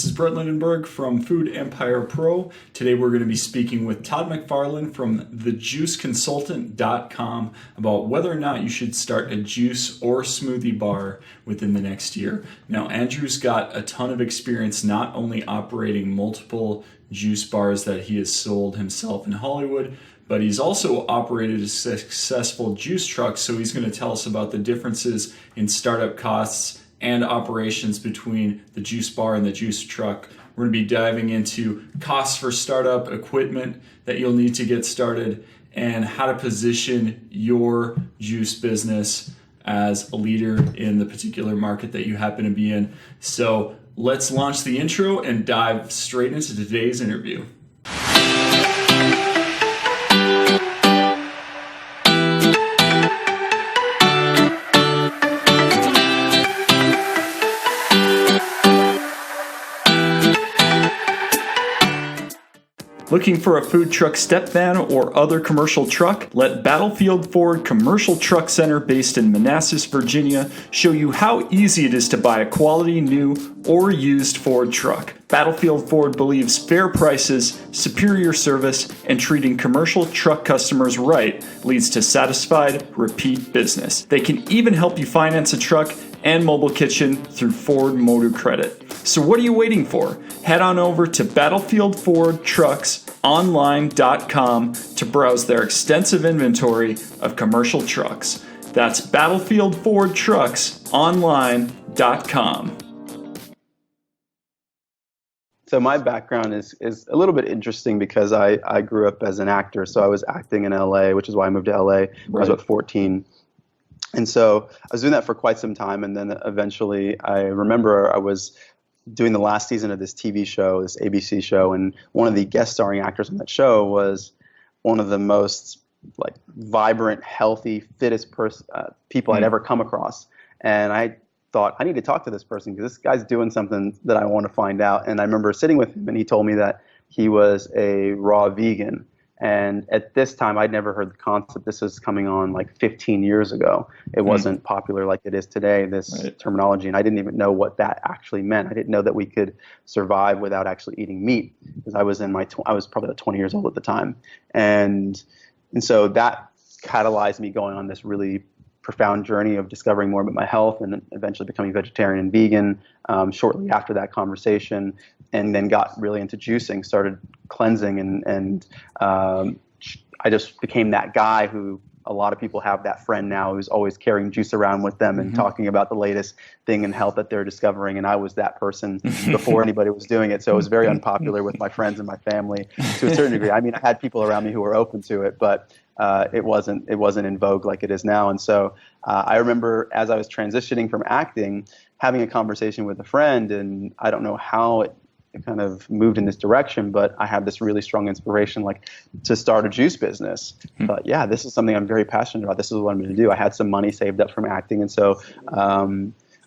This is Brett Lindenberg from Food Empire Pro. Today we're going to be speaking with Todd McFarlane from thejuiceconsultant.com about whether or not you should start a juice or smoothie bar within the next year. Now, Andrew's got a ton of experience not only operating multiple juice bars that he has sold himself in Hollywood, but he's also operated a successful juice truck, so he's going to tell us about the differences in startup costs and operations between the juice bar and the juice truck. We're going to be diving into costs for startup, equipment that you'll need to get started, and how to position your juice business as a leader in the particular market that you happen to be in. So let's launch the intro and dive straight into today's interview. Looking for a food truck step van or other commercial truck? Let Battlefield Ford Commercial Truck Center, based in Manassas, Virginia, show you how easy it is to buy a quality new or used Ford truck. Battlefield Ford believes fair prices, superior service, and treating commercial truck customers right leads to satisfied, repeat business. They can even help you finance a truck and mobile kitchen through Ford Motor Credit. So what are you waiting for? Head on over to BattlefieldFordTrucksOnline.com to browse their extensive inventory of commercial trucks. That's BattlefieldFordTrucksOnline.com. So my background is a little bit interesting because I grew up as an actor. So I was acting in LA, which is why I moved to LA when I was about 14. And so I was doing that for quite some time. And then eventually I remember I was doing the last season of this TV show, this ABC show. And one of the guest starring actors on that show was one of the most vibrant, healthy, fittest people I'd ever come across. And I thought, I need to talk to this person because this guy's doing something that I want to find out. And I remember sitting with him and he told me that he was a raw vegan. And at this time, I'd never heard the concept. This was coming on 15 years ago. It wasn't popular like it is today, this terminology. And I didn't even know what that actually meant. I didn't know that we could survive without actually eating meat because I was I was probably 20 years old at the time. And so that catalyzed me going on this really profound journey of discovering more about my health and eventually becoming vegetarian and vegan shortly after that conversation, and then got really into juicing, started cleansing, and I just became that guy who a lot of people have, that friend now who's always carrying juice around with them and talking about the latest thing in health that they're discovering. And I was that person before anybody was doing it. So it was very unpopular with my friends and my family to a certain degree. I mean, I had people around me who were open to it, but it wasn't in vogue like it is now. And so I remember as I was transitioning from acting, having a conversation with a friend, and I don't know how it kind of moved in this direction, but I had this really strong inspiration to start a juice business. But yeah, this is something I'm very passionate about. This is what I'm going to do. I had some money saved up from acting, and so I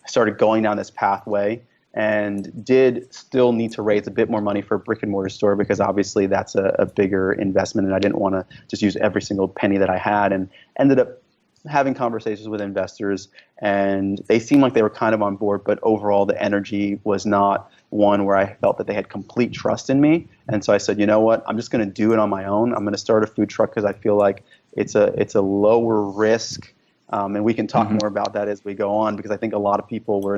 started going down this pathway, and did still need to raise a bit more money for a brick-and-mortar store because obviously that's a bigger investment, and I didn't want to just use every single penny that I had, and ended up having conversations with investors, and they seemed like they were kind of on board, but overall the energy was not one where I felt that they had complete trust in me. And so I said, you know what, I'm just going to do it on my own. I'm going to start a food truck because I feel like it's a lower risk. And we can talk more about that as we go on, because I think a lot of people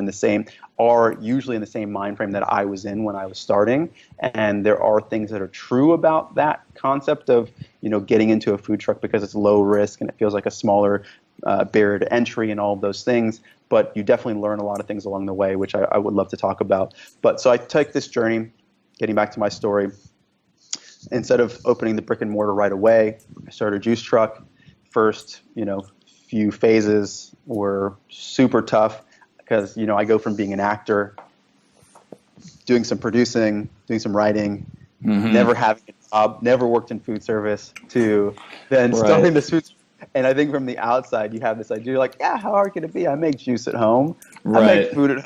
are usually in the same mind frame that I was in when I was starting. And there are things that are true about that concept of, getting into a food truck because it's low risk and it feels like a smaller barrier to entry and all of those things. But you definitely learn a lot of things along the way, which I would love to talk about. But so I took this journey, getting back to my story. Instead of opening the brick and mortar right away, I started a juice truck. First, few phases were super tough because, I go from being an actor, doing some producing, doing some writing, never having a job, never worked in food service, to then starting this food. And I think from the outside, you have this idea, you're like, yeah, how hard can it be? I make juice at home. I make food at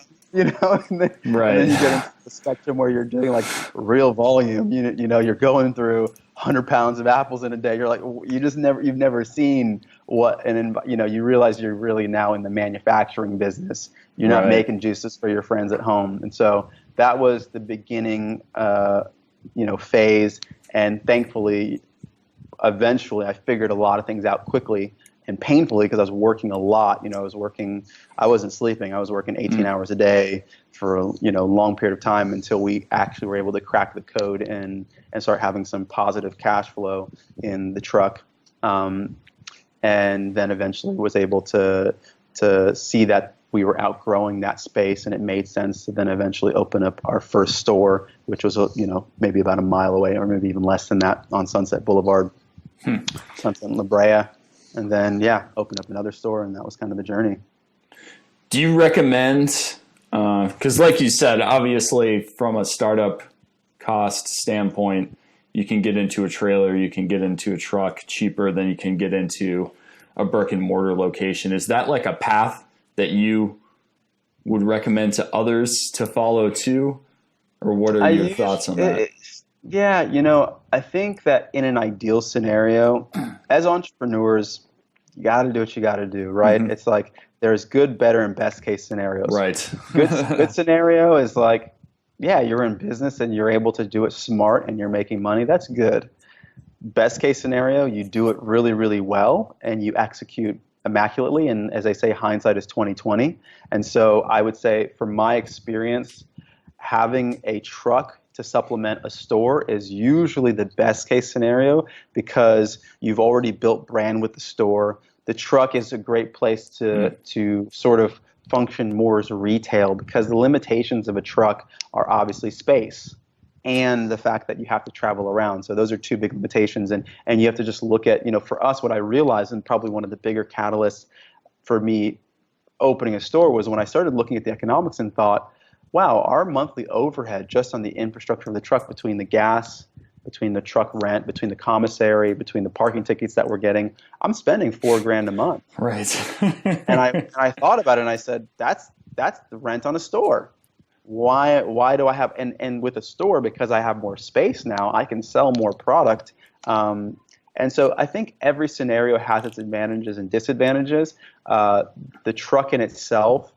home. And then you get into the spectrum where you're doing real volume. You're going through 100 pounds of apples in a day. You're like, you've never seen what, and you realize you're really now in the manufacturing business. You're not making juices for your friends at home. And so that was the beginning, phase. And thankfully, eventually I figured a lot of things out quickly and painfully because I was working a lot. I wasn't sleeping. I was working 18 hours a day for a long period of time until we actually were able to crack the code and start having some positive cash flow in the truck. And then eventually was able to see that we were outgrowing that space, and it made sense to then eventually open up our first store, which was maybe about a mile away, or maybe even less than that, on Sunset Boulevard, Sunset and La Brea, and then open up another store, and that was kind of the journey. Do you recommend? Because, like you said, obviously from a startup cost standpoint, you can get into a trailer, you can get into a truck cheaper than you can get into a brick and mortar location. Is that like a path that you would recommend to others to follow too? Or what are your thoughts on that? I think that in an ideal scenario, as entrepreneurs, you got to do what you got to do, right? It's like there's good, better, and best case scenarios. Right. Good scenario is like, you're in business and you're able to do it smart and you're making money. That's good. Best case scenario, you do it really, really well and you execute immaculately. And as they say, hindsight is 20/20. And so I would say, from my experience, having a truck to supplement a store is usually the best case scenario because you've already built brand with the store. The truck is a great place to sort of function more as retail because the limitations of a truck are obviously space and the fact that you have to travel around. So those are two big limitations. And you have to just look at, for us, what I realized, and probably one of the bigger catalysts for me opening a store, was when I started looking at the economics and thought, wow, our monthly overhead just on the infrastructure of the truck, between the gas, between the truck rent, between the commissary, between the parking tickets that we're getting, I'm spending $4,000 a month. Right. And I thought about it and I said, that's the rent on a store. Why do I have, and with a store, because I have more space now, I can sell more product. And so I think every scenario has its advantages and disadvantages. The truck in itself,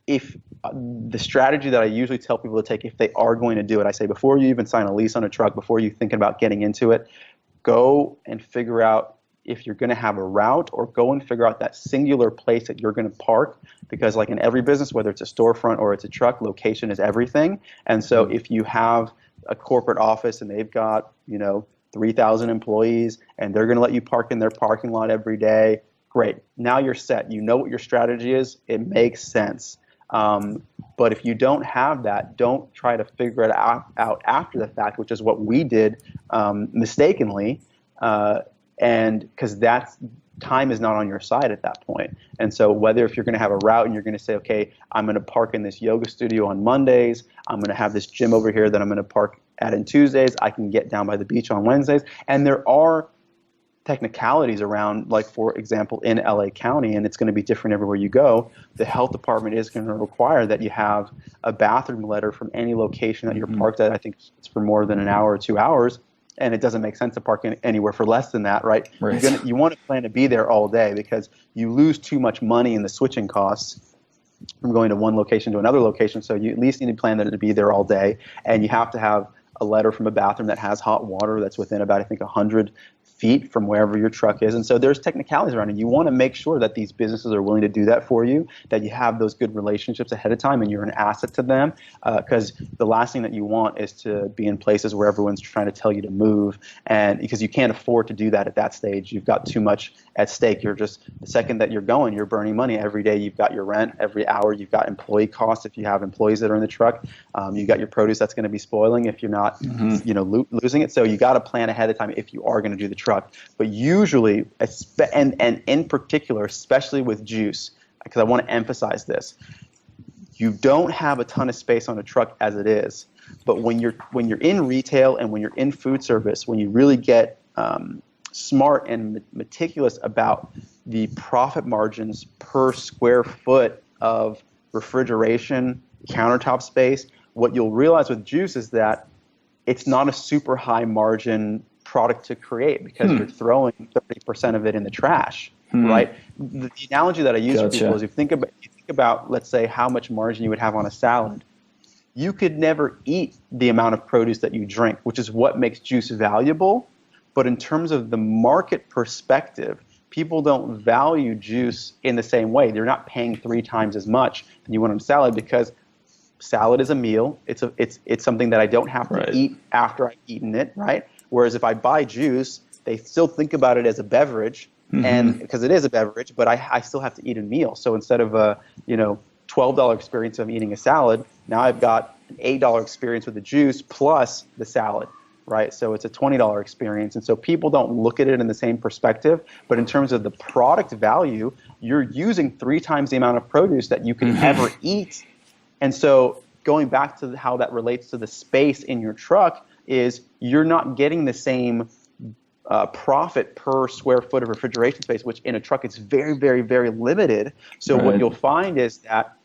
if the strategy that I usually tell people to take if they are going to do it, I say, before you even sign a lease on a truck, before you think about getting into it, go and figure out if you're going to have a route, or go and figure out that singular place that you're going to park, because like in every business, whether it's a storefront or it's a truck, location is everything. And so if you have a corporate office and they've got 3,000 employees and they're going to let you park in their parking lot every day, great. Now you're set. You know what your strategy is. It makes sense. But if you don't have that, don't try to figure it out after the fact, which is what we did mistakenly, and because that's time is not on your side at that point. And so whether if you're going to have a route and you're going to say, okay, I'm going to park in this yoga studio on Mondays, I'm going to have this gym over here that I'm going to park at on Tuesdays, I can get down by the beach on Wednesdays. And there are technicalities around, like for example, in LA County, and it's going to be different everywhere you go, the health department is going to require that you have a bathroom letter from any location that you're parked at. I think it's for more than an hour or 2 hours, and it doesn't make sense to park anywhere for less than that, right? You want to plan to be there all day, because you lose too much money in the switching costs from going to one location to another location. So you at least need to plan to be there all day, and you have to have a letter from a bathroom that has hot water that's within about, I think, 100 feet from wherever your truck is. And so there's technicalities around it. You want to make sure that these businesses are willing to do that for you, that you have those good relationships ahead of time and you're an asset to them, because the last thing that you want is to be in places where everyone's trying to tell you to move, and because you can't afford to do that at that stage. You've got too much at stake. You're just, the second that you're going, you're burning money every day. You've got your rent every hour. You've got employee costs if you have employees that are in the truck. You've got your produce that's going to be spoiling if you're not losing it. So you got to plan ahead of time if you are going to do the truck. But usually, and in particular, especially with juice, because I want to emphasize this, you don't have a ton of space on a truck as it is. But when you're in retail and when you're in food service, when you really get smart and meticulous about the profit margins per square foot of refrigeration, countertop space, what you'll realize with juice is that it's not a super high margin product to create, because you're throwing 30% of it in the trash, right? The analogy that I use for people is, you think about, let's say, how much margin you would have on a salad. you could never eat the amount of produce that you drink, which is what makes juice valuable. But in terms of the market perspective, people don't value juice in the same way. They're not paying 3 times as much than you want on salad, because salad is a meal. It's something that I don't have to eat after I've eaten it, right? Whereas if I buy juice, they still think about it as a beverage, and because it is a beverage, but I still have to eat a meal. So instead of a $12 experience of eating a salad, now I've got an $8 experience with the juice plus the salad, right? So it's a $20 experience. And so people don't look at it in the same perspective, but in terms of the product value, you're using 3 times the amount of produce that you can ever eat. And so going back to how that relates to the space in your truck is you're not getting the same profit per square foot of refrigeration space, which in a truck is very, very, very limited. So what you'll find is that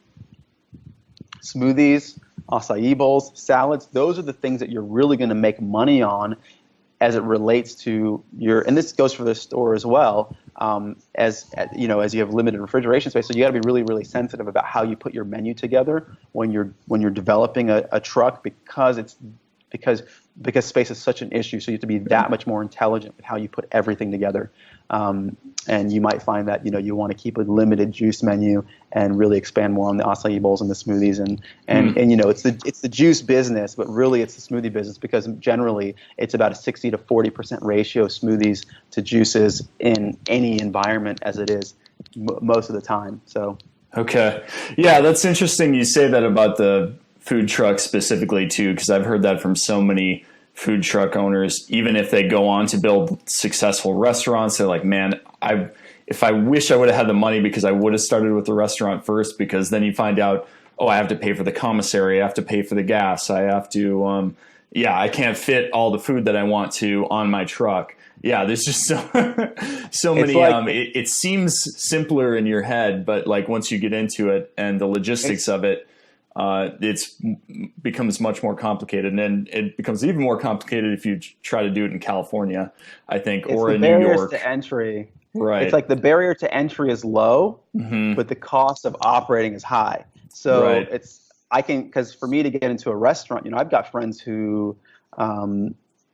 smoothies, acai bowls, salads, those are the things that you're really going to make money on as it relates to your, and this goes for the store as well, as you have limited refrigeration space. So you got to be really, really sensitive about how you put your menu together when you're developing a truck, because space is such an issue. So you have to be that much more intelligent with how you put everything together. And you might find that you want to keep a limited juice menu and really expand more on the acai bowls and the smoothies and it's the juice business, but really it's the smoothie business, because generally it's about a 60 to 40% ratio of smoothies to juices in any environment as it is most of the time. So okay, yeah, that's interesting. You say that about the food truck specifically too, because I've heard that from so many food truck owners. Even if they go on to build successful restaurants, they're like, man, if I wish I would have had the money, because I would have started with the restaurant first, because then you find out, oh, I have to pay for the commissary, I have to pay for the gas, I have to, I can't fit all the food that I want to on my truck. Yeah, there's just so many. It seems simpler in your head, but like once you get into it and the logistics of it, becomes much more complicated, and then it becomes even more complicated if you try to do it in California, I think, or in New York. Barriers to entry, right? It's like the barrier to entry is low, but the cost of operating is high. So because for me to get into a restaurant, I've got friends who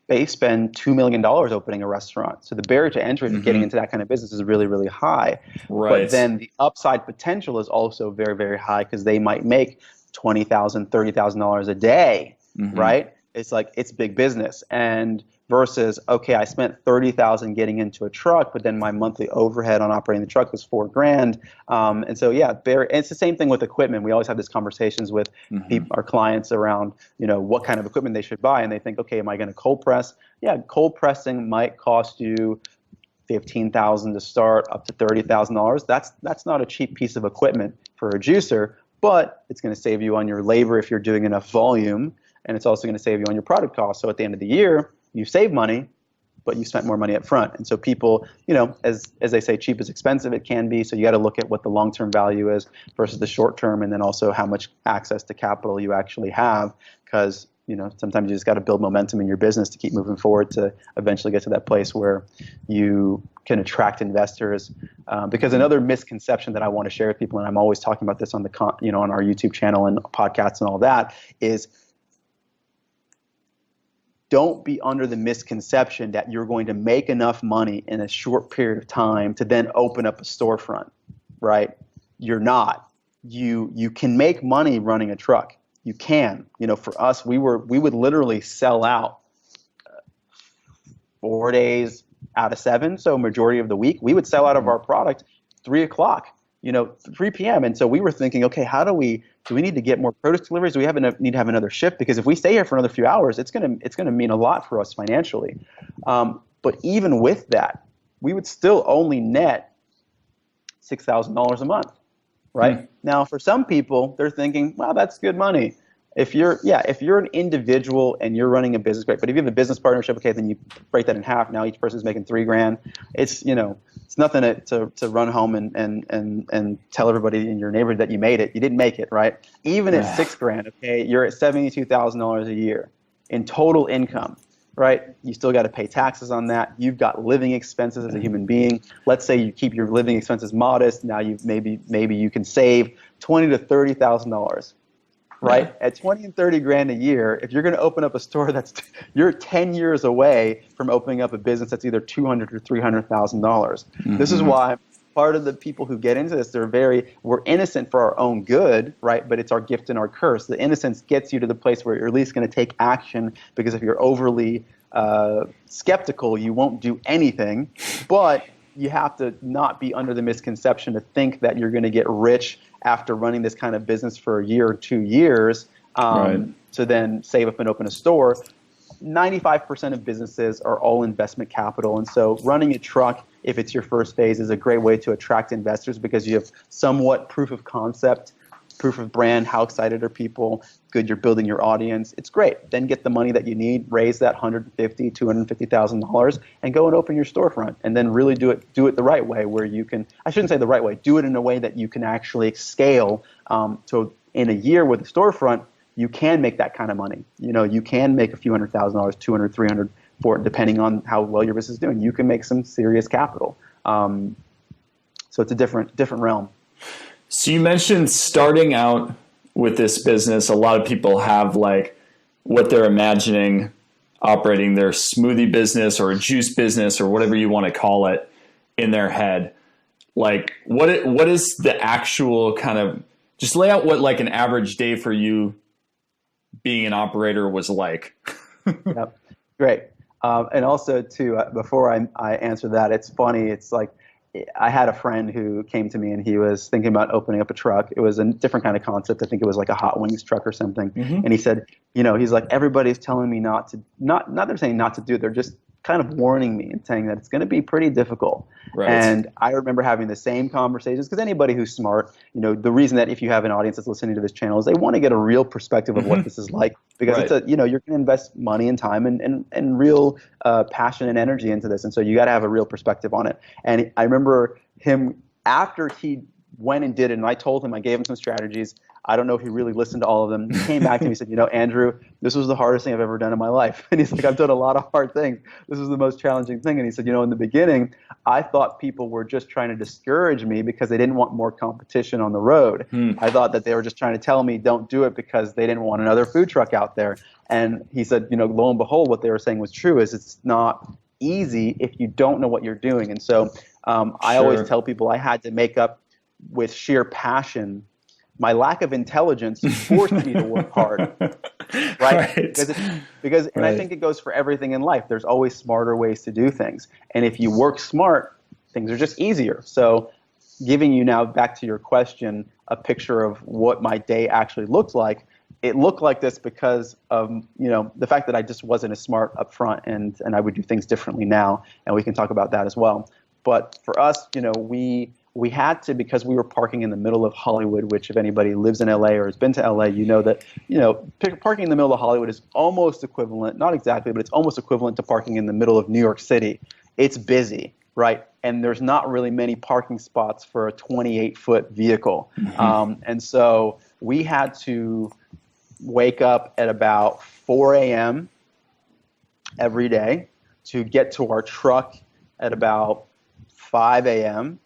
they spend $2 million opening a restaurant. So the barrier to entry to getting into that kind of business is really, really high. Right. But then the upside potential is also very, very high, because they might make $20,000, $30,000 a day, right? It's big business. And versus, okay, I spent $30,000 getting into a truck, but then my monthly overhead on operating the truck was $4,000. And so, it's the same thing with equipment. We always have these conversations with our clients around, what kind of equipment they should buy. And they think, okay, am I going to cold press? Yeah, cold pressing might cost you $15,000 to start, up to $30,000. That's not a cheap piece of equipment for a juicer, but it's going to save you on your labor if you're doing enough volume, and it's also going to save you on your product costs. So at the end of the year, you save money, but you spent more money up front. And so people, as they say, cheap is expensive, it can be. So you got to look at what the long-term value is versus the short-term, and then also how much access to capital you actually have, because sometimes you just got to build momentum in your business to keep moving forward to eventually get to that place where you can attract investors. Because another misconception that I want to share with people, and I'm always talking about this on on our YouTube channel and podcasts and all that, is don't be under the misconception that you're going to make enough money in a short period of time to then open up a storefront, right? You're not. You can make money running a truck. You can. For us, we would literally sell out 4 days out of 7. So majority of the week, we would sell out of our product 3 o'clock, 3 p.m. And so we were thinking, okay, do we need to get more produce deliveries? Do we need to have another shift? Because if we stay here for another few hours, it's gonna mean a lot for us financially. But even with that, we would still only net $6,000 a month, right? Now, for some people, they're thinking, wow, that's good money. If you're an individual and you're running a business, great. But if you have a business partnership, okay, then you break that in half. Now each person's making $3,000. It's it's nothing to run home and tell everybody in your neighborhood that you made it. You didn't make it, right? Even at $6,000, okay, you're at $72,000 a year in total income, right? You still got to pay taxes on that. You've got living expenses as a human being. Let's say you keep your living expenses modest. Now maybe you can save $20,000 to $30,000. right? Yeah. At 20 and 30 grand a year, if you're going to open up a store you're 10 years away from opening up a business that's either $200,000 or $300,000. This is why part of the people who get into this, we're innocent for our own good, right? But it's our gift and our curse. The innocence gets you to the place where you're at least going to take action, because if you're overly skeptical, you won't do anything. But you have to not be under the misconception to think that you're going to get rich after running this kind of business for a year or 2 years to then save up and open a store. 95% of businesses are all investment capital. And so running a truck, if it's your first phase, is a great way to attract investors, because you have somewhat proof of concept, proof of brand, how excited are people, good, you're building your audience. It's great. Then get the money that you need, raise that $150,000, $250,000, and go and open your storefront. And then really do it the right way, where you can, I shouldn't say the right way, do it in a way that you can actually scale. So in a year with a storefront, you can make that kind of money. You can make a few $100,000, 200, 300 for it, depending on how well your business is doing. You can make some serious capital. So it's a different realm. So you mentioned starting out with this business. A lot of people have like what they're imagining operating their smoothie business or a juice business or whatever you want to call it in their head. Like what is the actual kind of, just lay out what like an average day for you being an operator was like. Yep. Great. And also too, before I answer that, it's funny. It's like, I had a friend who came to me and he was thinking about opening up a truck. It was a different kind of concept. I think it was like a hot wings truck or something. And he said, he's like, everybody's telling me not they're saying not to do it. They're just kind of warning me and saying that it's going to be pretty difficult. Right. And I remember having the same conversations, because anybody who's smart, the reason that if you have an audience that's listening to this channel is they want to get a real perspective of what this is like, because it's you're going to invest money and time and real passion and energy into this. And so you got to have a real perspective on it. And I remember him, after he went and did it, and I told him, I gave him some strategies. I don't know if he really listened to all of them. He came back to me and said, Andrew, this was the hardest thing I've ever done in my life. And he's like, I've done a lot of hard things. This was the most challenging thing. And he said, in the beginning, I thought people were just trying to discourage me because they didn't want more competition on the road. I thought that they were just trying to tell me don't do it because they didn't want another food truck out there. And he said, lo and behold, what they were saying was true, is it's not easy if you don't know what you're doing. And so I always tell people I had to make up with sheer passion. My lack of intelligence forced me to work hard, right? Because and I think it goes for everything in life. There's always smarter ways to do things. And if you work smart, things are just easier. So giving you now, back to your question, a picture of what my day actually looked like, it looked like this because of, the fact that I just wasn't as smart up front, and I would do things differently now. And we can talk about that as well. But for us, we had to, because we were parking in the middle of Hollywood, which if anybody lives in LA or has been to LA, that, parking in the middle of Hollywood is almost equivalent, not exactly, but it's almost equivalent to parking in the middle of New York City. It's busy, right? And there's not really many parking spots for a 28-foot vehicle. And so we had to wake up at about 4 a.m. every day to get to our truck at about 5 a.m.,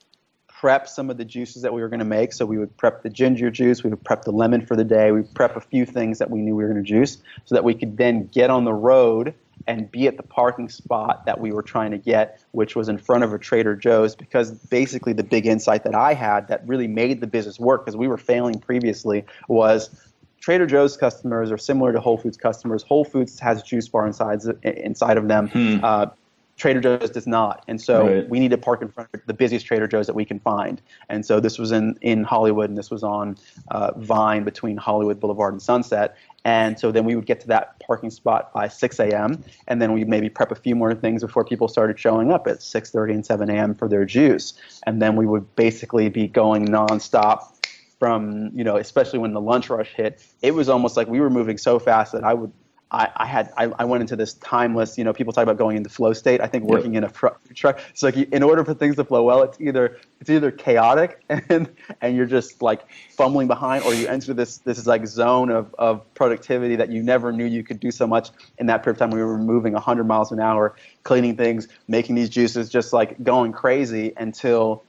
prep some of the juices that we were going to make. So we would prep the ginger juice, we would prep the lemon for the day, we would prep a few things that we knew we were going to juice, so that we could then get on the road and be at the parking spot that we were trying to get, which was in front of a Trader Joe's. Because basically the big insight that I had that really made the business work, because we were failing previously, was Trader Joe's customers are similar to Whole Foods customers. Whole Foods has a juice bar inside of them. Trader Joe's does not. And so we need to park in front of the busiest Trader Joe's that we can find. And so this was in Hollywood, and this was on Vine between Hollywood Boulevard and Sunset. And so then we would get to that parking spot by 6 a.m. And then we'd maybe prep a few more things before people started showing up at 6:30 and 7 a.m. for their juice. And then we would basically be going nonstop from, especially when the lunch rush hit. It was almost like we were moving so fast that I went into this timeless, people talk about going into flow state. I think working in a truck, it's like in order for things to flow well, it's either chaotic and you're just like fumbling behind, or you enter this like zone of productivity that you never knew you could do so much in that period of time. We were moving 100 miles an hour, cleaning things, making these juices, just like going crazy until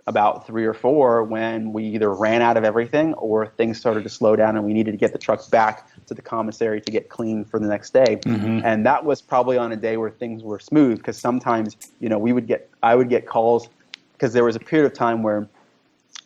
about 3 or 4 when we either ran out of everything or things started to slow down and we needed to get the truck back to the commissary to get clean for the next day. And that was probably on a day where things were smooth, because sometimes, I would get calls, because there was a period of time where,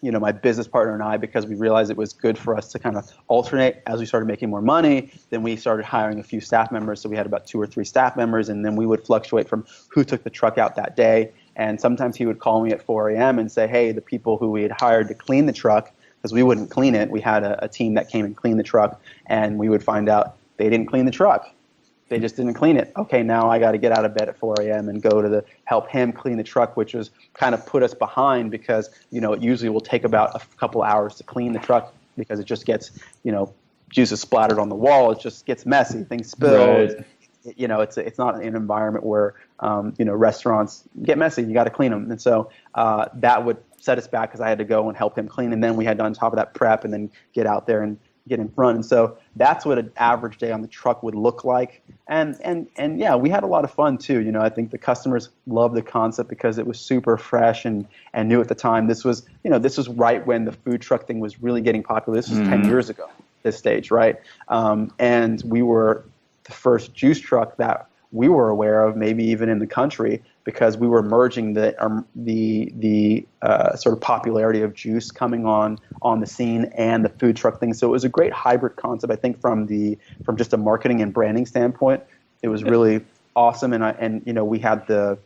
my business partner and I, because we realized it was good for us to kind of alternate as we started making more money, then we started hiring a few staff members. So we had about 2 or 3 staff members, and then we would fluctuate from who took the truck out that day. And sometimes he would call me at 4 a.m. and say, hey, the people who we had hired to clean the truck, because we wouldn't clean it, we had a team that came and cleaned the truck, and we would find out they didn't clean the truck. They just didn't clean it. Okay, now I got to get out of bed at 4 a.m. and go to help him clean the truck, which was kind of put us behind, because, it usually will take about a couple hours to clean the truck, because it just gets, juices splattered on the wall. It just gets messy. Things spill. Right. It's not an environment where, restaurants get messy. You got to clean them. And so that would set us back, because I had to go and help him clean. And then we had to, on top of that, prep and then get out there and get in front. And so that's what an average day on the truck would look like. And yeah, we had a lot of fun too. I think the customers loved the concept because it was super fresh and new at the time. This was right when the food truck thing was really getting popular. This was 10 years ago, this stage, right? And we were the first juice truck that we were aware of, maybe even in the country, because we were merging the sort of popularity of juice coming on the scene and the food truck thing. So it was a great hybrid concept. I think from just a marketing and branding standpoint, it was really awesome. And we had the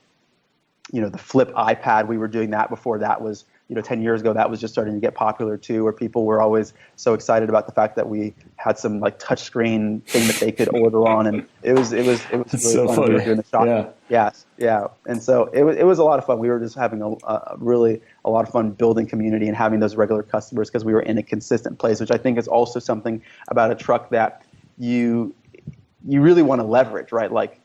flip iPad. We were doing that before that was, 10 years ago, that was just starting to get popular too, where people were always so excited about the fact that we had some like touchscreen thing that they could order on, and it was really so fun. funny. We were doing the shop. Yeah. And so it was a lot of fun. We were just having really a lot of fun building community and having those regular customers, because we were in a consistent place, which I think is also something about a truck that you really want to leverage, right? Like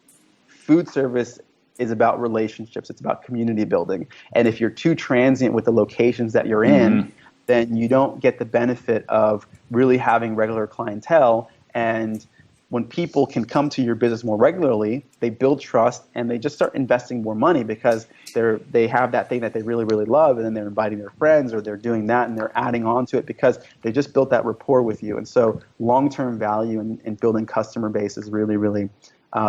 food service is about relationships. It's about community building. And if you're too transient with the locations that you're in, then you don't get the benefit of really having regular clientele. And when people can come to your business more regularly, they build trust and they just start investing more money, because they have that thing that they really, really love, and then they're inviting their friends, or they're doing that and they're adding on to it because they just built that rapport with you. And so long-term value in building customer base is really, really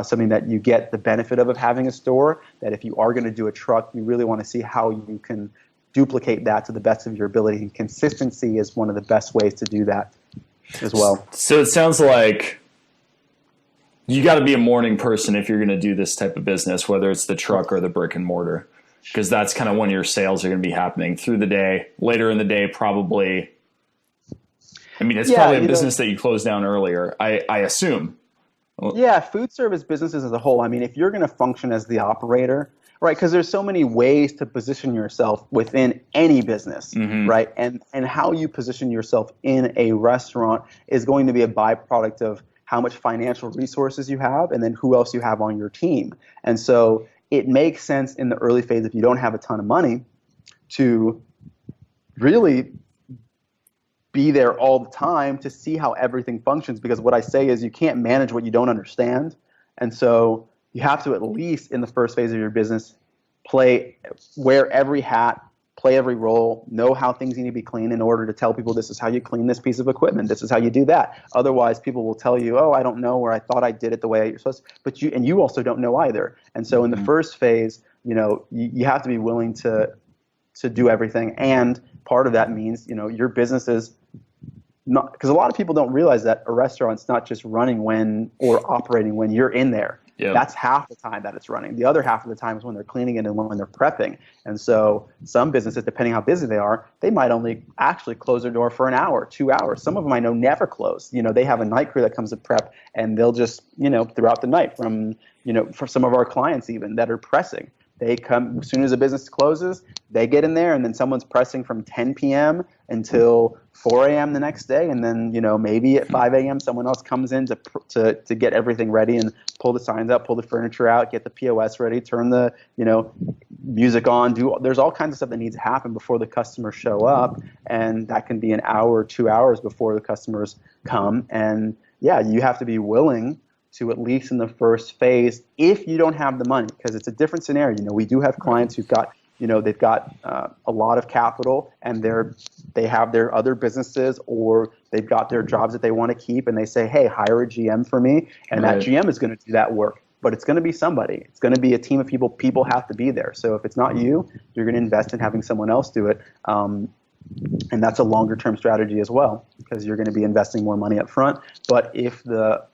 something that you get the benefit of having a store, that if you are going to do a truck, you really want to see how you can duplicate that to the best of your ability. And consistency is one of the best ways to do that as well. So it sounds like you got to be a morning person if you're going to do this type of business, whether it's the truck or the brick and mortar, because that's kind of when your sales are going to be happening through the day. Later in the day, probably. I mean, it's probably a business that you close down earlier, I assume. Yeah, food service businesses as a whole. I mean, if you're going to function as the operator, right, because there's so many ways to position yourself within any business, right? And how you position yourself in a restaurant is going to be a byproduct of how much financial resources you have and then who else you have on your team. And so it makes sense in the early phase, if you don't have a ton of money, to really be there all the time to see how everything functions, because what I say is you can't manage what you don't understand. And so you have to, at least in the first phase of your business, wear every hat, play every role, know how things need to be clean in order to tell people this is how you clean this piece of equipment, this is how you do that. Otherwise, people will tell you, oh, I don't know, or I thought I did it the way you're supposed to, but you also don't know either. And so in the first phase, you have to be willing to do everything. And part of that means, your business is not, because a lot of people don't realize that a restaurant's not just running or operating when you're in there. Yep. That's half the time that it's running. The other half of the time is when they're cleaning it and when they're prepping. And so some businesses, depending how busy they are, they might only actually close their door for an hour, 2 hours. Some of them I know never close. They have a night crew that comes to prep, and they'll just, throughout the night for some of our clients even that are pressing. They come as soon as a business closes, they get in there, and then someone's pressing from 10 p.m. until 4 a.m. the next day, and then maybe at 5 a.m. someone else comes in to get everything ready and pull the signs up, pull the furniture out, get the POS ready, turn the music on. There's all kinds of stuff that needs to happen before the customers show up, and that can be an hour or 2 hours before the customers come. And yeah, you have to be willing to, at least in the first phase, if you don't have the money, because it's a different scenario. We do have clients who've got they've got a lot of capital, and they have their other businesses, or they've got their jobs that they want to keep, and they say, hey, hire a GM for me, and that GM is going to do that work. But it's going to be somebody. It's going to be a team of people. People have to be there. So if it's not you, you're going to invest in having someone else do it. And that's a longer term strategy as well, because you're going to be investing more money up front. But if the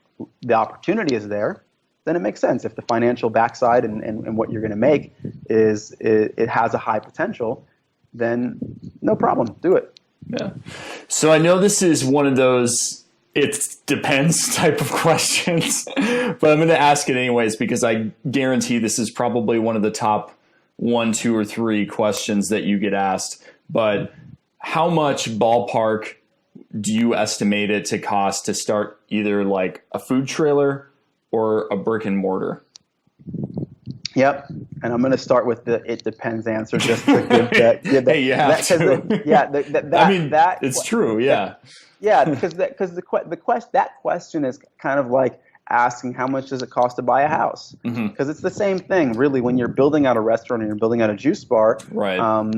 opportunity is there, then it makes sense. If the financial backside and what you're going to make it has a high potential, then no problem, do it. Yeah. So I know this is one of those it depends type of questions, but I'm going to ask it anyways, because I guarantee this is probably one of the top 1, 2, or 3 questions that you get asked. But how much ballpark do you estimate it to cost to start either like a food trailer or a brick and mortar? Yep. And I'm going to start with the "it depends" answer, just to give that. Hey, you have to. I mean, it's true. Yeah. Because that question is kind of like asking how much does it cost to buy a house? Because it's the same thing, really. When you're building out a restaurant and you're building out a juice bar, right?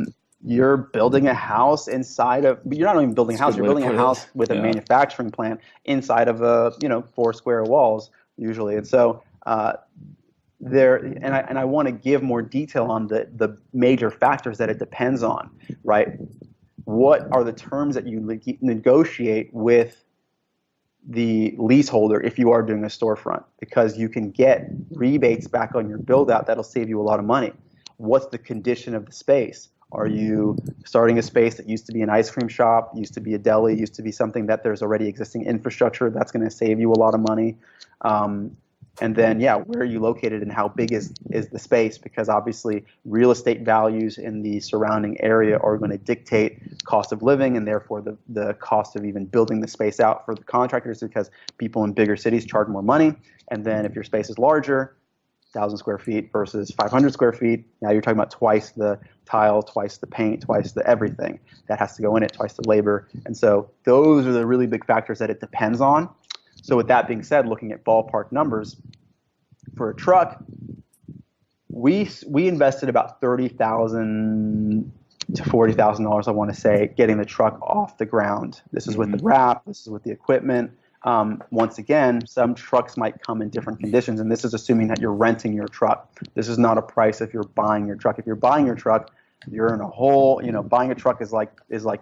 You're building a house inside of. You're not even building a house. You're building a house with a manufacturing plant inside of 4 square walls usually, and so. I want to give more detail on the major factors that it depends on, right? What are the terms that you negotiate with the leaseholder if you are doing a storefront? Because you can get rebates back on your build out that'll save you a lot of money. What's the condition of the space? Are you starting a space that used to be an ice cream shop, used to be a deli, used to be something that there's already existing infrastructure that's going to save you a lot of money? And then, where are you located and how big is the space? Because obviously real estate values in the surrounding area are going to dictate cost of living, and therefore the cost of even building the space out for the contractors, because people in bigger cities charge more money. And then if your space is larger, 1,000 square feet versus 500 square feet, now you're talking about twice the tile, twice the paint, twice the everything that has to go in it, twice the labor. And so those are the really big factors that it depends on. So with that being said, looking at ballpark numbers for a truck, we invested about $30,000 to $40,000, I want to say, getting the truck off the ground. This is with the wrap. This is with the equipment. Once again, some trucks might come in different conditions, and this is assuming that you're renting your truck. This is not a price if you're buying your truck. If you're buying your truck, you're in a whole. Buying a truck is like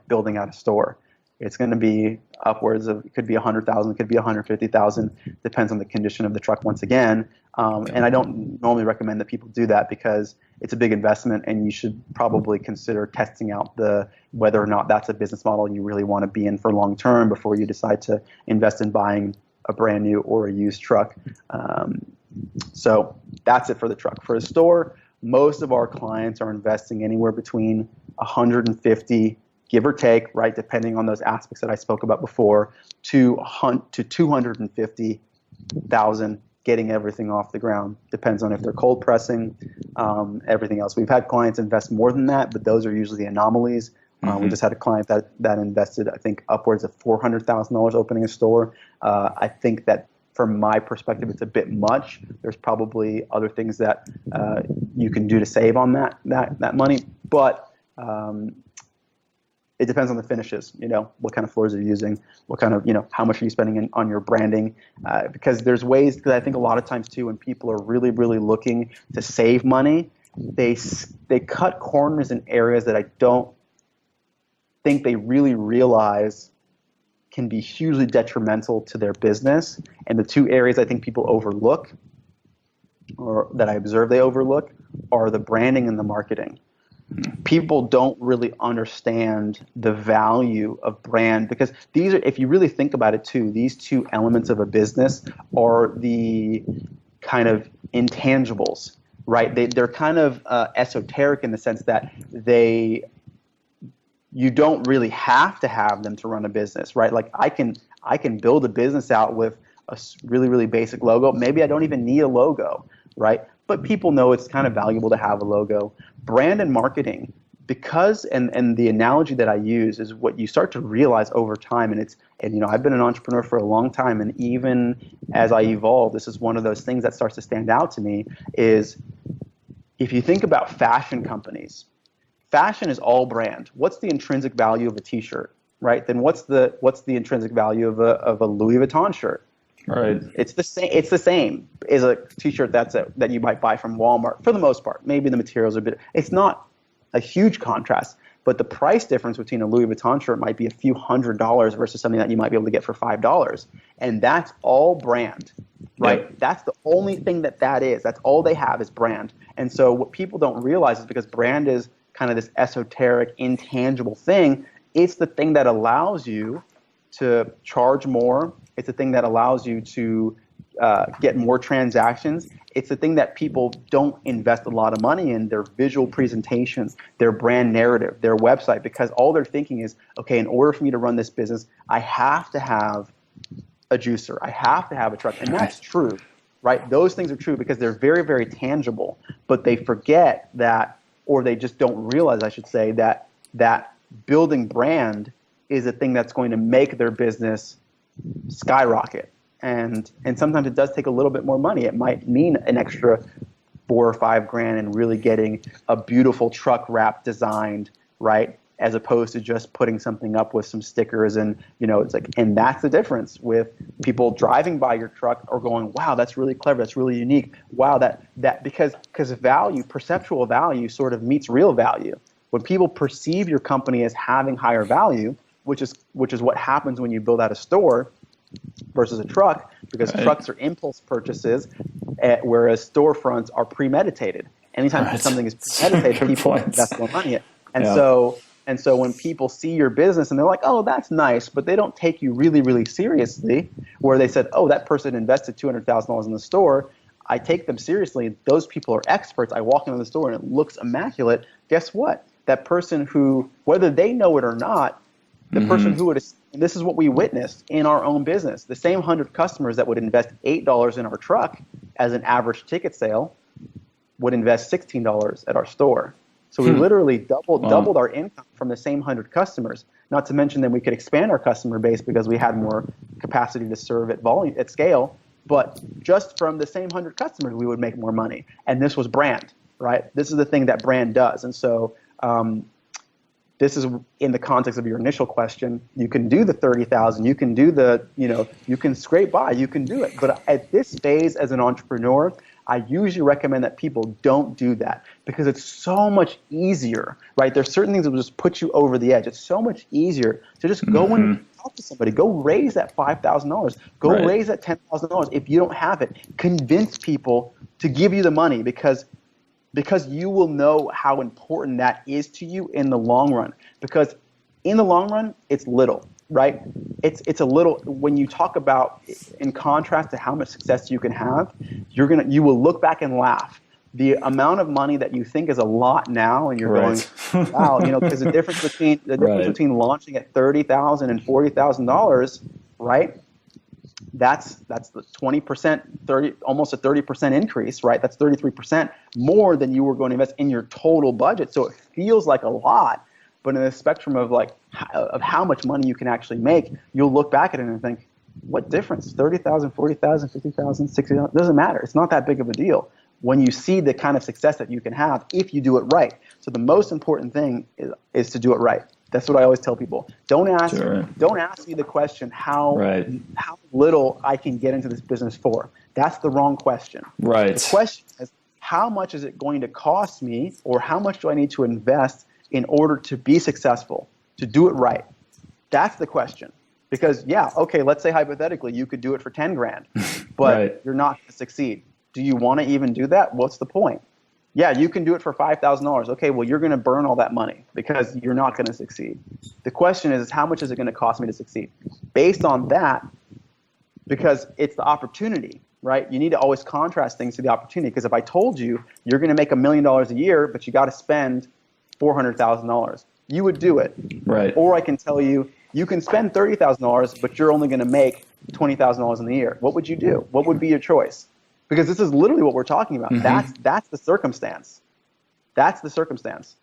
building out a store. It's going to be upwards of, it could be $100,000, it could be $150,000, depends on the condition of the truck once again. And I don't normally recommend that people do that because it's a big investment, and you should probably consider testing out whether or not that's a business model you really want to be in for long term before you decide to invest in buying a brand new or a used truck. So that's it for the truck. For the store, most of our clients are investing anywhere between 150, give or take, right, depending on those aspects that I spoke about before, to 250,000 getting everything off the ground. Depends on if they're cold pressing, everything else. We've had clients invest more than that, but those are usually the anomalies. We just had a client that invested, I think, upwards of $400,000 opening a store. I think that from my perspective, it's a bit much. There's probably other things that you can do to save on that money, but it depends on the finishes, what kind of floors are you using, what kind of, how much are you spending on your branding? Because there's ways, because I think a lot of times too, when people are really, really looking to save money, they cut corners in areas that I don't think they really realize can be hugely detrimental to their business. And the two areas I think people overlook, or that I observe they overlook, are the branding and the marketing. People don't really understand the value of brand, because these are, if you really think about it too, these two elements of a business are the kind of intangibles, right? They're kind of esoteric in the sense that you don't really have to have them to run a business, right? Like I can build a business out with a really, really basic logo. Maybe I don't even need a logo, right? But people know it's kind of valuable to have a logo. Brand and marketing, because and the analogy that I use is what you start to realize over time, and I've been an entrepreneur for a long time, and even as I evolve, this is one of those things that starts to stand out to me is if you think about fashion companies, fashion is all brand. What's the intrinsic value of a T-shirt, right? Then what's the intrinsic value of a Louis Vuitton shirt? Right. It's the same. It's the same as a T-shirt that you might buy from Walmart for the most part. Maybe the materials are a bit. It's not a huge contrast, but the price difference between a Louis Vuitton shirt might be a few $100s versus something that you might be able to get for $5, and that's all brand, right? Yep. That's the only thing that is. That's all they have is brand. And so what people don't realize is because brand is kind of this esoteric, intangible thing, it's the thing that allows you to charge more. It's the thing that allows you to get more transactions. It's the thing that people don't invest a lot of money in, their visual presentations, their brand narrative, their website, because all they're thinking is, okay, in order for me to run this business, I have to have a juicer. I have to have a truck. And that's true, right? Those things are true because they're very, very tangible, but they forget that, or they just don't realize, I should say, that building brand is a thing that's going to make their business skyrocket. And sometimes it does take a little bit more money. It might mean an extra $4 or $5 grand and really getting a beautiful truck wrap designed, right? As opposed to just putting something up with some stickers and, it's like, and that's the difference with people driving by your truck or going, wow, that's really clever. That's really unique. Wow, that because value, perceptual value sort of meets real value. When people perceive your company as having higher value, which is what happens when you build out a store versus a truck, because trucks are impulse purchases, whereas storefronts are premeditated. Anytime something is premeditated, people invest more money in it. And so when people see your business and they're like, oh, that's nice, but they don't take you really, really seriously, where they said, oh, that person invested $200,000 in the store, I take them seriously. Those people are experts. I walk into the store and it looks immaculate. Guess what? That person who, whether they know it or not, the person who would, and this is what we witnessed in our own business, the same 100 customers that would invest $8 in our truck as an average ticket sale would invest $16 at our store. So we literally doubled our income from the same 100 customers. Not to mention that we could expand our customer base because we had more capacity to serve at scale. But just from the same 100 customers, we would make more money. And this was brand, right? This is the thing that brand does. And so this is in the context of your initial question. You can do the 30,000. You can do you can scrape by. You can do it. But at this phase as an entrepreneur, I usually recommend that people don't do that because it's so much easier, right? There's certain things that will just put you over the edge. It's so much easier to just go and talk to somebody. Go raise that $5,000. Go raise that $10,000 if you don't have it. Convince people to give you the money because you will know how important that is to you in the long run. Because in the long run, it's little, right? It's a little. When you talk about, in contrast to how much success you can have, you will look back and laugh. The amount of money that you think is a lot now, and you're going, wow, because the difference between launching at $30,000 and $40,000, right? That's the 20%, almost a 30% increase, right? That's 33% more than you were going to invest in your total budget. So it feels like a lot, but in the spectrum of how much money you can actually make, you'll look back at it and think, what difference? 30,000, 40,000, 50,000, 60,000, doesn't matter. It's not that big of a deal when you see the kind of success that you can have if you do it right. So the most important thing is to do it right. That's what I always tell people. Don't ask me the question how little I can get into this business for. That's the wrong question. Right. The question is, how much is it going to cost me, or how much do I need to invest in order to be successful, to do it right? That's the question. Because let's say hypothetically you could do it for 10 grand, but you're not going to succeed. Do you want to even do that? What's the point? Yeah, you can do it for $5,000. Okay, well, you're going to burn all that money because you're not going to succeed. The question is how much is it going to cost me to succeed? Based on that, because it's the opportunity, right? You need to always contrast things to the opportunity. Because if I told you you're going to make $1 million a year, but you got to spend $400,000, you would do it. Right. Or I can tell you, you can spend $30,000, but you're only going to make $20,000 in the year. What would you do? What would be your choice? Because this is literally what we're talking about. That's the circumstance. That's the circumstance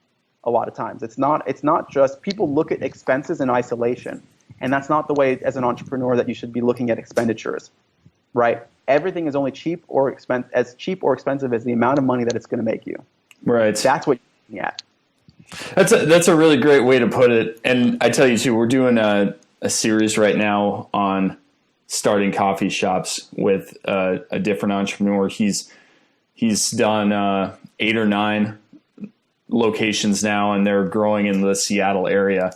a lot of times. It's not just, people look at expenses in isolation, and that's not the way as an entrepreneur that you should be looking at expenditures, right? Everything is only cheap or expensive as the amount of money that it's going to make you. Right. That's what you're looking at. That's a really great way to put it. And I tell you too, we're doing a series right now on starting coffee shops with a different entrepreneur. He's done 8 or 9 locations now, and they're growing in the Seattle area.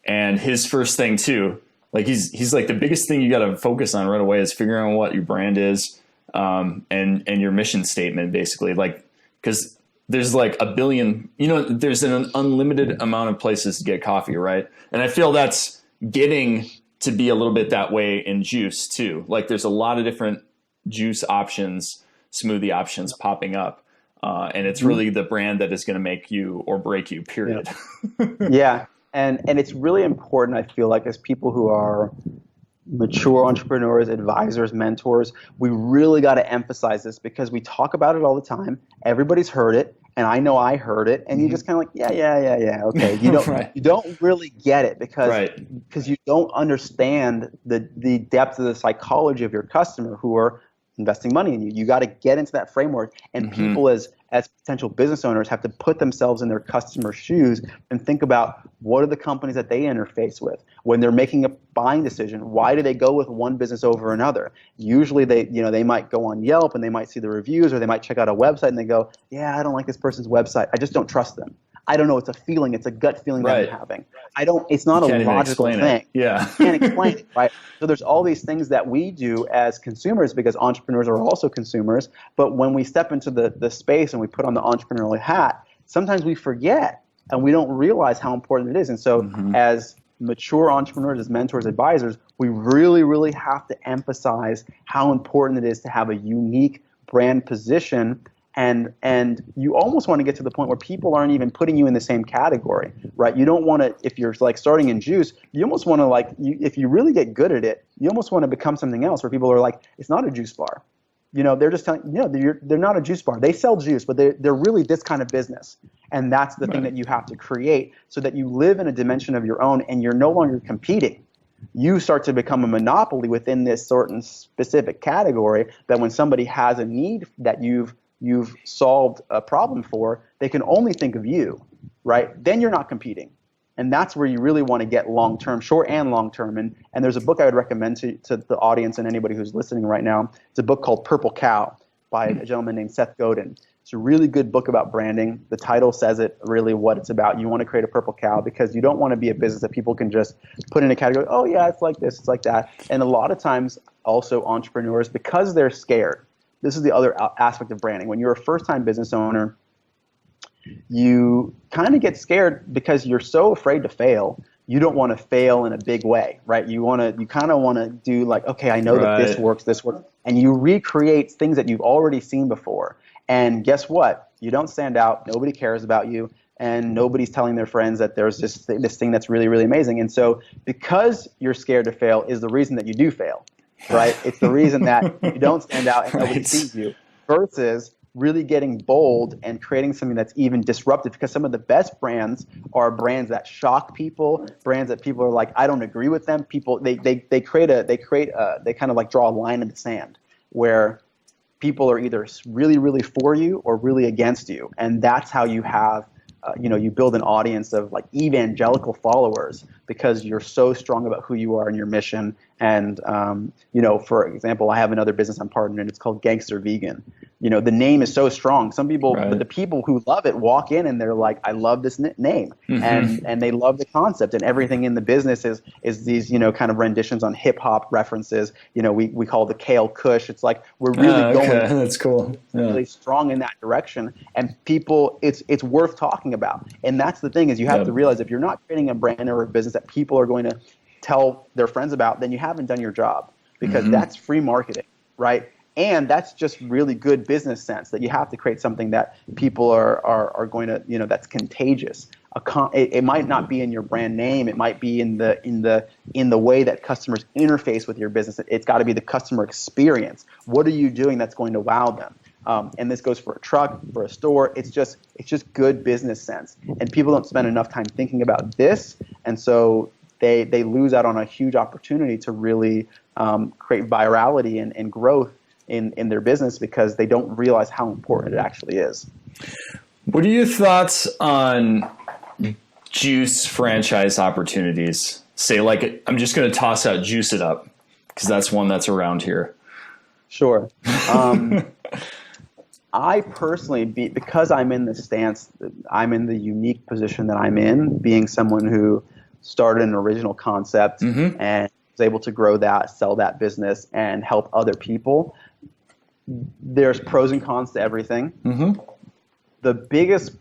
And his first thing too, like he's like, the biggest thing you got to focus on right away is figuring out what your brand is, and your mission statement, basically. Like, because there's like a billion, there's an unlimited amount of places to get coffee, right? And I feel that's getting to be a little bit that way in juice too. Like, there's a lot of different juice options, smoothie options popping up. And it's really the brand that is going to make you or break you, period. Yeah. And it's really important, I feel like, as people who are mature entrepreneurs, advisors, mentors, we really got to emphasize this, because we talk about it all the time. Everybody's heard it. And I know I heard it. And you just kind of like, yeah. Okay. You don't, Right. you don't really get it because you don't understand the depth of the psychology of your customer who are investing money in you. You got to get into that framework, and people as potential business owners have to put themselves in their customer's shoes and think about, what are the companies that they interface with when they're making a buying decision? Why do they go with one business over another? Usually they might go on Yelp and they might see the reviews, or they might check out a website and they go, yeah, I don't like this person's website. I just don't trust them. I don't know. It's a feeling. It's a gut feeling that I'm having. It's not a logical thing. Yeah. You can't explain it, right? So there's all these things that we do as consumers, because entrepreneurs are also consumers. But when we step into the space and we put on the entrepreneurial hat, sometimes we forget and we don't realize how important it is. And so as mature entrepreneurs, as mentors, advisors, we really, really have to emphasize how important it is to have a unique brand position. And you almost want to get to the point where people aren't even putting you in the same category, right? You don't want to, if you're like starting in juice, you almost want to if you really get good at it, you almost want to become something else, where people are like, it's not a juice bar. They're just telling, they're not a juice bar. They sell juice, but they're really this kind of business. And that's the thing that you have to create, so that you live in a dimension of your own and you're no longer competing. You start to become a monopoly within this certain specific category, that when somebody has a need that you've solved a problem for, they can only think of you, right? Then you're not competing. And that's where you really want to get long-term, short and long-term. And there's a book I would recommend to the audience and anybody who's listening right now. It's a book called Purple Cow by a gentleman named Seth Godin. It's a really good book about branding. The title says it really what it's about. You want to create a purple cow, because you don't want to be a business that people can just put in a category, oh yeah, it's like this, it's like that. And a lot of times also entrepreneurs, because they're scared, this is the other aspect of branding. When you're a first-time business owner, you kind of get scared because you're so afraid to fail. You don't want to fail in a big way, right? You kind of want to do like, okay, I know that this works, and you recreate things that you've already seen before. And guess what? You don't stand out. Nobody cares about you, and nobody's telling their friends that there's this thing that's really, really amazing. And so, because you're scared to fail is the reason that you do fail. Right? It's the reason that you don't stand out and nobody sees you, versus really getting bold and creating something that's even disruptive. Because some of the best brands are brands that shock people, brands that people are like, I don't agree with them. People, they kind of like draw a line in the sand where people are either really, really for you or really against you. And that's how you have, you build an audience of like evangelical followers, because you're so strong about who you are and your mission. And, for example, I have another business I'm partnering in. It's called Gangster Vegan. The name is so strong. Some people, the people who love it walk in and they're like, I love this name. And they love the concept, and everything in the business is these, kind of renditions on hip hop references. We call the Kale Kush. It's like, we're really going that's cool. really strong in that direction, and people, it's worth talking about. And that's the thing, is you have to realize, if you're not creating a brand or a business that people are going to tell their friends about, then you haven't done your job, because that's free marketing, right? And that's just really good business sense, that you have to create something that people are going to, that's contagious. It might not be in your brand name. It might be in the way that customers interface with your business. It's got to be the customer experience. What are you doing that's going to wow them? And this goes for a truck, for a store. It's just good business sense. And people don't spend enough time thinking about this, and so they lose out on a huge opportunity to really create virality and growth in their business, because they don't realize how important it actually is. What are your thoughts on juice franchise opportunities? Say, like, I'm just going to toss out Juice It Up because that's one that's around here. Sure. I personally, because I'm in the stance, I'm in the unique position that I'm in, being someone who started an original concept and was able to grow that, sell that business, and help other people. There's pros and cons to everything. The biggest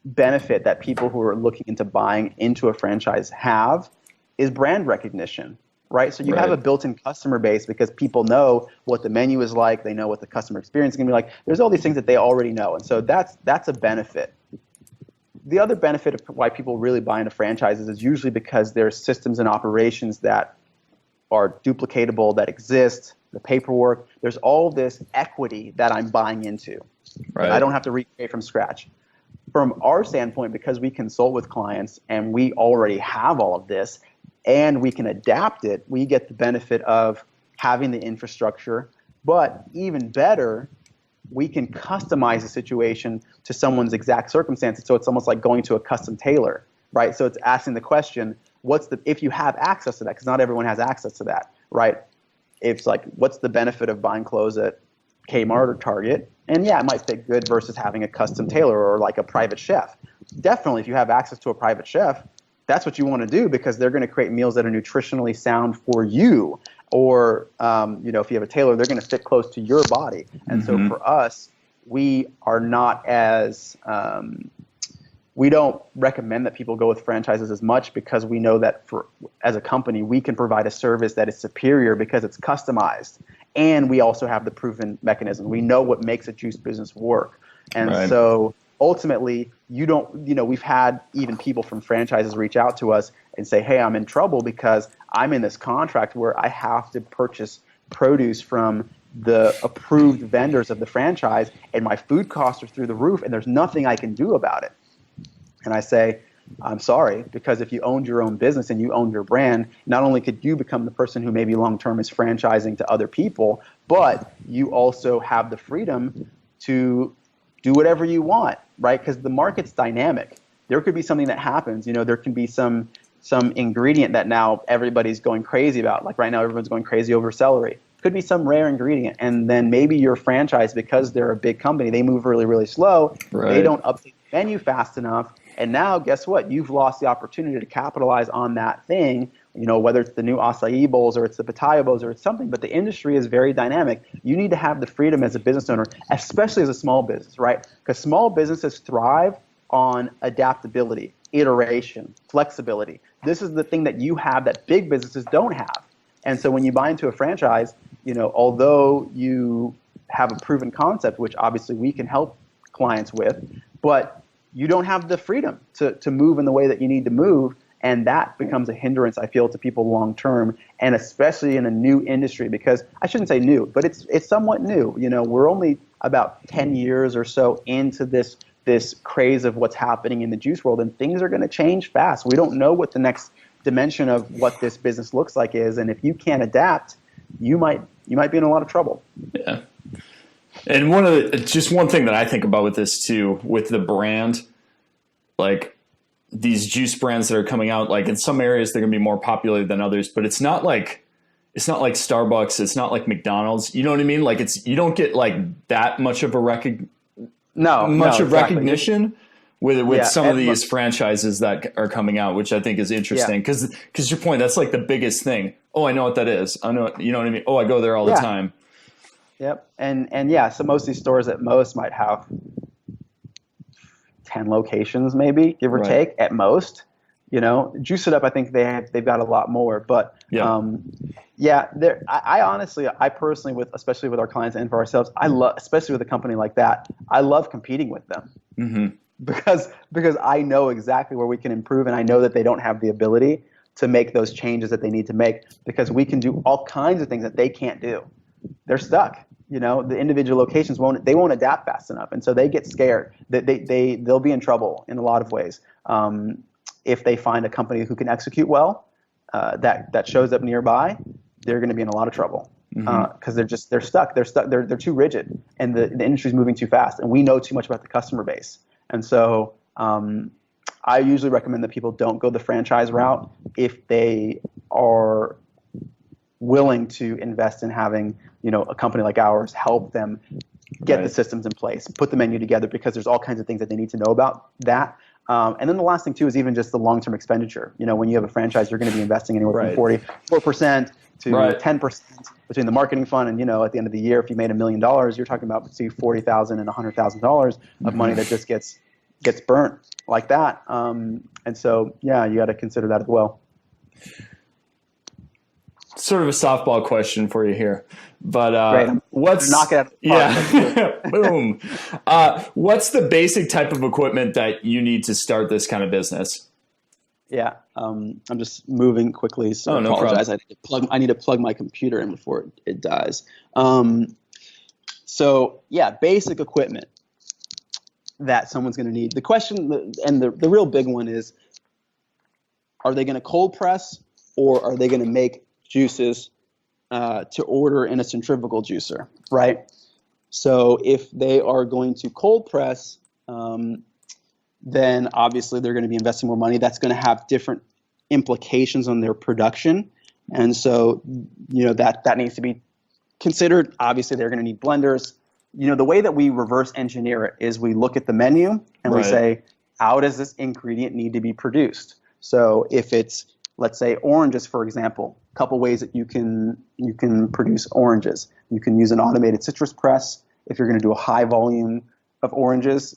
benefit that people who are looking into buying into a franchise have is brand recognition, right? So you have a built-in customer base because people know what the menu is like. They know what the customer experience is going to be like. There's all these things that they already know. And so that's a benefit. The other benefit of why people really buy into franchises is usually because there's systems and operations that are duplicatable, that exist, the paperwork. There's all this equity that I'm buying into. Right. I don't have to recreate from scratch. From our standpoint, because we consult with clients and we already have all of this and we can adapt it, we get the benefit of having the infrastructure. But even better, we can customize the situation to someone's exact circumstances. So it's almost like going to a custom tailor, right? So it's asking the question, if you have access to that, because not everyone has access to that, right? It's like, what's the benefit of buying clothes at Kmart or Target? And yeah, it might fit good versus having a custom tailor or like a private chef. Definitely, if you have access to a private chef, that's what you want to do because they're going to create meals that are nutritionally sound for you. Or, if you have a tailor, they're going to fit close to your body. And so for us, we are not as we don't recommend that people go with franchises as much because we know that as a company, we can provide a service that is superior because it's customized. And we also have the proven mechanism. We know what makes a juice business work. And so ultimately, we've had even people from franchises reach out to us and say, hey, I'm in trouble because I'm in this contract where I have to purchase produce from the approved vendors of the franchise and my food costs are through the roof and there's nothing I can do about it. And I say, I'm sorry, because if you owned your own business and you owned your brand, not only could you become the person who maybe long-term is franchising to other people, but you also have the freedom to do whatever you want, right? Because the market's dynamic. There could be something that happens. There can be some ingredient that now everybody's going crazy about. Like right now, everyone's going crazy over celery. Could be some rare ingredient. And then maybe your franchise, because they're a big company, they move really, really slow. Right. They don't update the menu fast enough. And now, guess what? You've lost the opportunity to capitalize on that thing, whether it's the new acai bowls or it's the pitaya bowls or it's something. But the industry is very dynamic. You need to have the freedom as a business owner, especially as a small business, right? Because small businesses thrive on adaptability, iteration, flexibility. This is the thing that you have that big businesses don't have. And so when you buy into a franchise, although you have a proven concept, which obviously we can help clients with, but you don't have the freedom to move in the way that you need to move. And that becomes a hindrance, I feel, to people long term, and especially in a new industry, because I shouldn't say new, but it's somewhat new. We're only about 10 years or so into this craze of what's happening in the juice world, and things are going to change fast. We don't know what the next dimension of what this business looks like is, and if you can't adapt, you might be in a lot of trouble. Yeah. And just one thing that I think about with this too, with the brand, like these juice brands that are coming out, like in some areas they're going to be more popular than others, but it's not like Starbucks, it's not like McDonald's. You know what I mean? Like you don't get like that much of a recognition with some of these franchises that are coming out, which I think is interesting because your point, that's like the biggest thing. Oh, I know what that is. I know, you know what I mean? Oh, I go there all the time. Yep. And so most of these stores at most might have 10 locations, maybe, give or take, at most. Juice It Up, I think they've got a lot more. But I personally, especially with our clients and for ourselves, especially with a company like that, I love competing with them because I know exactly where we can improve, and I know that they don't have the ability to make those changes that they need to make because we can do all kinds of things that they can't do. They're stuck. The individual locations won't adapt fast enough, and so they get scared. They'll be in trouble in a lot of ways if they find a company who can execute well, that shows up nearby. They're going to be in a lot of trouble because they're stuck. They're too rigid, and the industry's moving too fast, and we know too much about the customer base. And so I usually recommend that people don't go the franchise route if they are willing to invest in having, a company like ours help them get the systems in place, put the menu together, because there's all kinds of things that they need to know about that. And then the last thing too is even just the long-term expenditure. When you have a franchise, you're going to be investing anywhere from 44% to 10% between the marketing fund and, at the end of the year, if you made $1 million, you're talking about between $40,000 and $100,000 of money that just gets burnt like that. And so, yeah, you got to consider that as well. Sort of a softball question for you here, but what's knock it out of the park. Boom. What's the basic type of equipment that you need to start this kind of business? Yeah, I'm just moving quickly, so no apologize. I need to plug my computer in before it dies. So yeah, basic equipment that someone's going to need. The question and the real big one is, are they going to cold press or are they going to make juices to order in a centrifugal juicer, right? So if they are going to cold press, then obviously they're going to be investing more money. That's going to have different implications on their production. And so, that needs to be considered. Obviously, they're going to need blenders. The way that we reverse engineer it is we look at the menu and we say, how does this ingredient need to be produced? So if it's, let's say, oranges, for example, a couple ways that you can produce oranges. You can use an automated citrus press if you're going to do a high volume of oranges,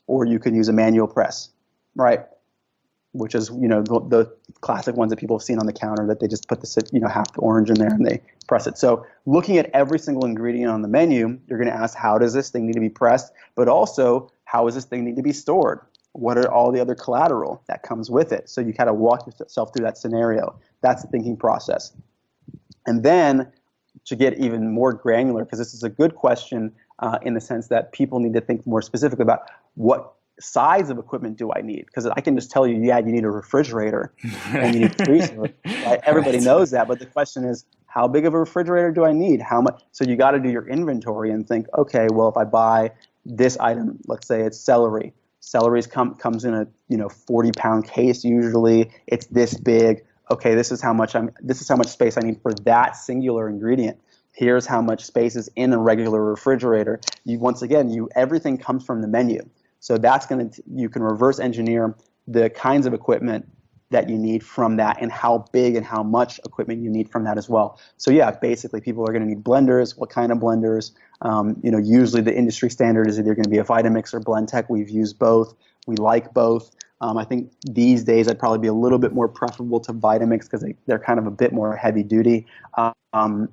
or you can use a manual press, right? Which is, the classic ones that people have seen on the counter that they just put the, half the orange in there and they press it. So looking at every single ingredient on the menu, you're going to ask, how does this thing need to be pressed? But also, how does this thing need to be stored? What are all the other collateral that comes with it? So you kind of walk yourself through that scenario. That's the thinking process. And then to get even more granular, because this is a good question in the sense that people need to think more specifically about what size of equipment do I need? Because I can just tell you, you need a refrigerator and you need a freezer. Right? Everybody knows that, but the question is, how big of a refrigerator do I need? How much? So you got to do your inventory and think, okay, well, if I buy this item, let's say it's celery. Celery comes in a 40-pound case usually. It's this big. Okay, this is how much space I need for that singular ingredient. Here's how much space is in a regular refrigerator. Everything comes from the menu. So you can reverse engineer the kinds of equipment that you need from that and how big and how much equipment you need from that as well. So yeah, basically people are going to need blenders. What kind of blenders? Usually the industry standard is either going to be a Vitamix or Blendtec. We've used both. We like both. I think these days I'd probably be a little bit more preferable to Vitamix because they're kind of a bit more heavy duty. And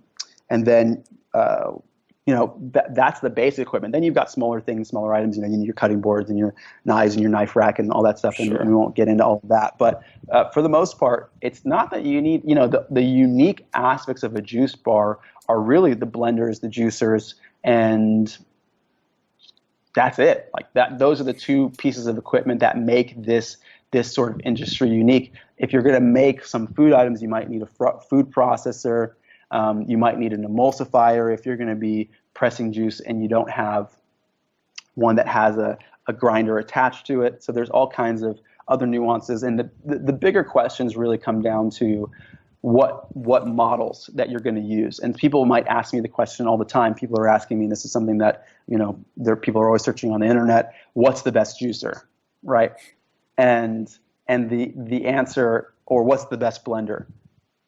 then that's the basic equipment. Then you've got smaller things, smaller items. You need your cutting boards and your knives and your knife rack and all that stuff. Sure. And we won't get into all of that. But for the most part, it's not that you need. The unique aspects of a juice bar are really the blenders, the juicers, and that's it. Like that. Those are the two pieces of equipment that make this sort of industry unique. If you're going to make some food items, you might need a food processor. You might need an emulsifier if you're going to be pressing juice and you don't have one that has a grinder attached to it. So there's all kinds of other nuances. And the bigger questions really come down to what models that you're going to use. And people might ask me the question all the time. People are asking me, and this is something that, people are always searching on the internet, what's the best juicer, right? And the answer, or what's the best blender?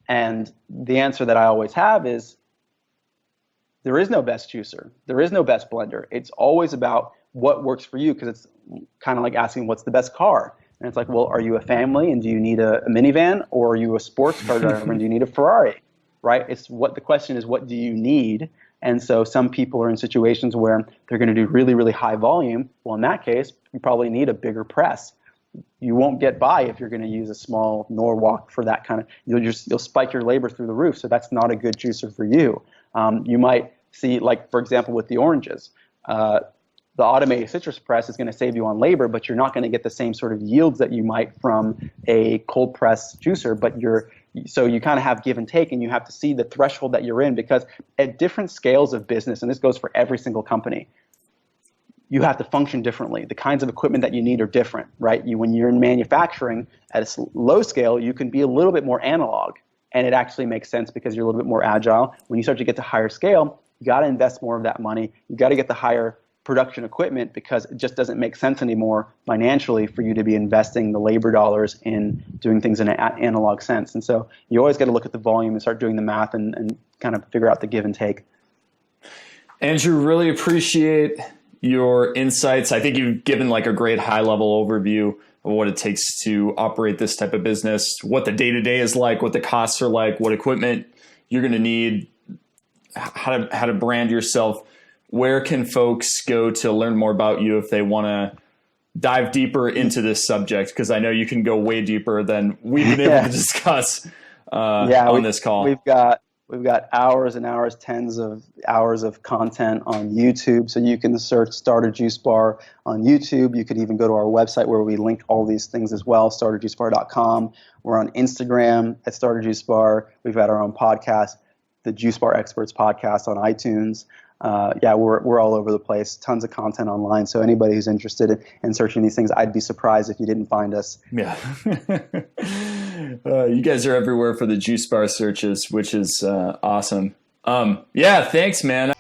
And the answer that I always have is there is no best juicer. There is no best blender. It's always about what works for you, because it's kind of like asking what's the best car. And it's like, well, are you a family and do you need a minivan, or are you a sports car driver and do you need a Ferrari, right? The question is, what do you need? And so some people are in situations where they're going to do really, really high volume. Well, in that case, you probably need a bigger press. You won't get by if you're going to use a small Norwalk for that kind of. You'll spike your labor through the roof. So that's not a good juicer for you. You might see, like for example, with the oranges, the automated citrus press is going to save you on labor, but you're not going to get the same sort of yields that you might from a cold press juicer. So you kind of have give and take, and you have to see the threshold that you're in, because at different scales of business, and this goes for every single company, you have to function differently. The kinds of equipment that you need are different, right? When you're in manufacturing at a low scale, you can be a little bit more analog, and it actually makes sense because you're a little bit more agile. When you start to get to higher scale, you got to invest more of that money. You got to get the higher production equipment because it just doesn't make sense anymore financially for you to be investing the labor dollars in doing things in an analog sense. And so you always got to look at the volume and start doing the math and kind of figure out the give and take. Andrew, really appreciate your insights. I think you've given like a great high level overview of what it takes to operate this type of business, what the day-to-day is like, what the costs are like, what equipment you're going to need, how to brand yourself. Where can folks go to learn more about you if they want to dive deeper into this subject? Because I know you can go way deeper than we've been able to discuss on this call. We've got hours and hours, tens of hours of content on YouTube. So you can search Start a Juice Bar on YouTube. You could even go to our website where we link all these things as well, startajuicebar.com. We're on Instagram at Start a Juice Bar. We've got our own podcast, the Juice Bar Experts podcast on iTunes. We're all over the place. Tons of content online. So anybody who's interested in searching these things, I'd be surprised if you didn't find us. Yeah. You guys are everywhere for the Juice Bar searches, which is awesome. Thanks, man.